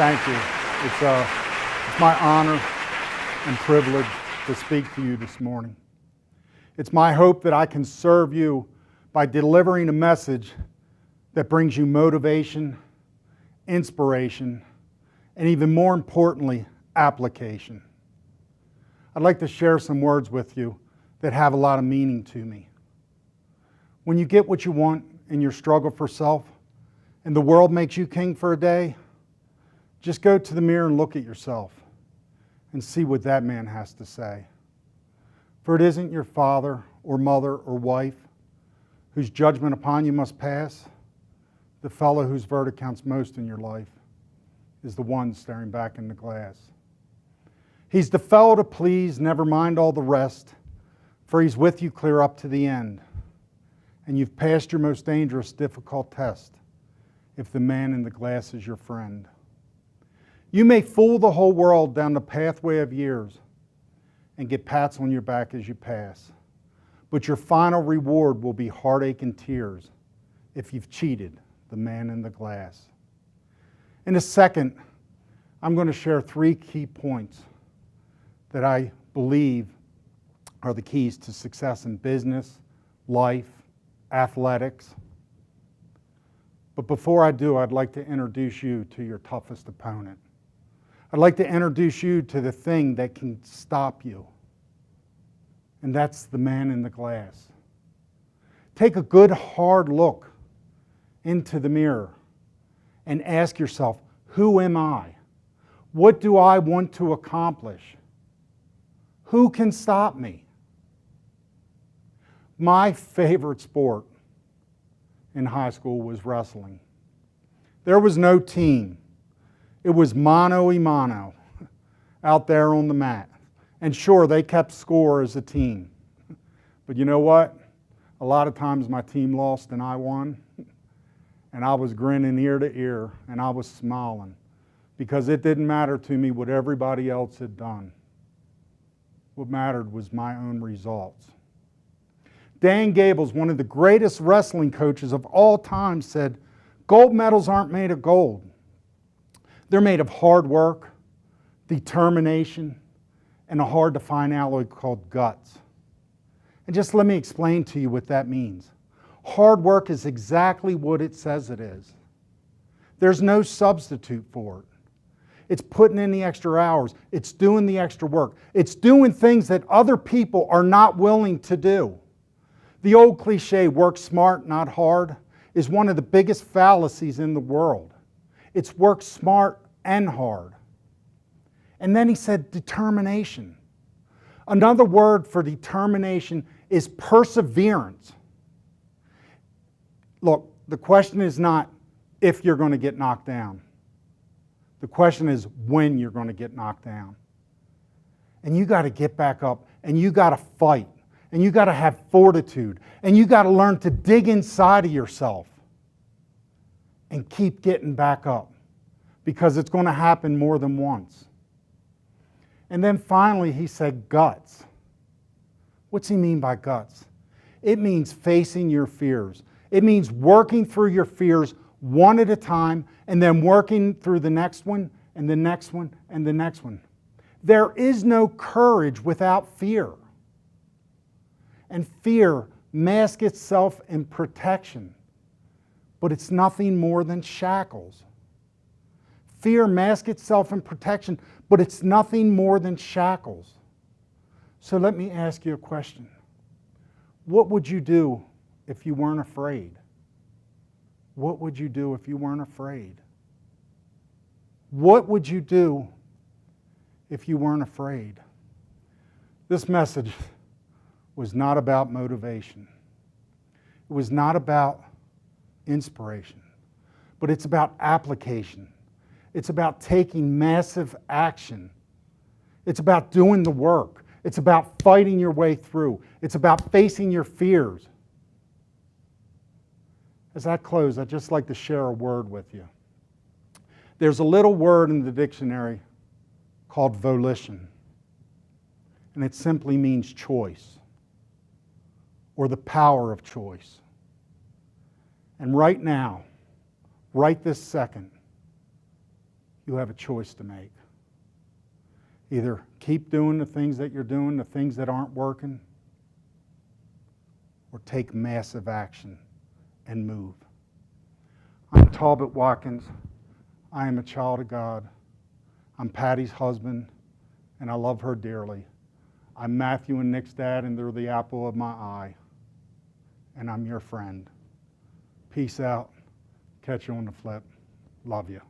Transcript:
Thank you. It's my honor and privilege to speak to you this morning. It's my hope that I can serve you by delivering a message that brings you motivation, inspiration, and even more importantly, application. I'd like to share some words with you that have a lot of meaning to me. When you get what you want in your struggle for self, and the world makes you king for a day, just go to the mirror and look at yourself and see what that man has to say. For it isn't your father or mother or wife whose judgment upon you must pass. The fellow whose verdict counts most in your life is the one staring back in the glass. He's the fellow to please, never mind all the rest, for he's with you clear up to the end. And you've passed your most dangerous, difficult test if the man in the glass is your friend. You may fool the whole world down the pathway of years and get pats on your back as you pass, but your final reward will be heartache and tears if you've cheated the man in the glass. In a second, I'm going to share 3 key points that I believe are the keys to success in business, life, athletics. But before I do, I'd like to introduce you to your toughest opponent. I'd like to introduce you to the thing that can stop you, and that's the man in the glass. Take a good hard look into the mirror and ask yourself, who am I? What do I want to accomplish? Who can stop me? My favorite sport in high school was wrestling. There was no team. It was mano a mano out there on the mat. And sure, they kept score as a team. But you know what? A lot of times my team lost and I won. And I was grinning ear to ear and I was smiling because it didn't matter to me what everybody else had done. What mattered was my own results. Dan Gable's, one of the greatest wrestling coaches of all time, said, gold medals aren't made of gold. They're made of hard work, determination, and a hard-to-find alloy called guts. And just let me explain to you what that means. Hard work is exactly what it says it is. There's no substitute for it. It's putting in the extra hours. It's doing the extra work. It's doing things that other people are not willing to do. The old cliche, work smart, not hard, is one of the biggest fallacies in the world. It's work smart and hard. And then he said determination. Another word for determination is perseverance. Look, the question is not if you're going to get knocked down. The question is when you're going to get knocked down. And you got to get back up and you got to fight. And you got to have fortitude. And you got to learn to dig inside of yourself and keep getting back up, because it's going to happen more than once. And then finally he said guts. What's he mean by guts? It means facing your fears. It means working through your fears one at a time and then working through the next one and the next one and the next one. There is no courage without fear. And fear masks itself in protection, but it's nothing more than shackles. Fear masks itself in protection, but it's nothing more than shackles. So let me ask you a question. What would you do if you weren't afraid? What would you do if you weren't afraid? What would you do if you weren't afraid? This message was not about motivation. It was not about inspiration, but it's about application. It's about taking massive action. It's about doing the work. It's about fighting your way through. It's about facing your fears. As I close, I'd just like to share a word with you. There's a little word in the dictionary called volition, and it simply means choice, or the power of choice. And right now, right this second, you have a choice to make. Either keep doing the things that you're doing, the things that aren't working, or take massive action and move. I'm Talbot Watkins. I am a child of God. I'm Patty's husband, and I love her dearly. I'm Matthew and Nick's dad, and they're the apple of my eye. And I'm your friend. Peace out. Catch you on the flip. Love you.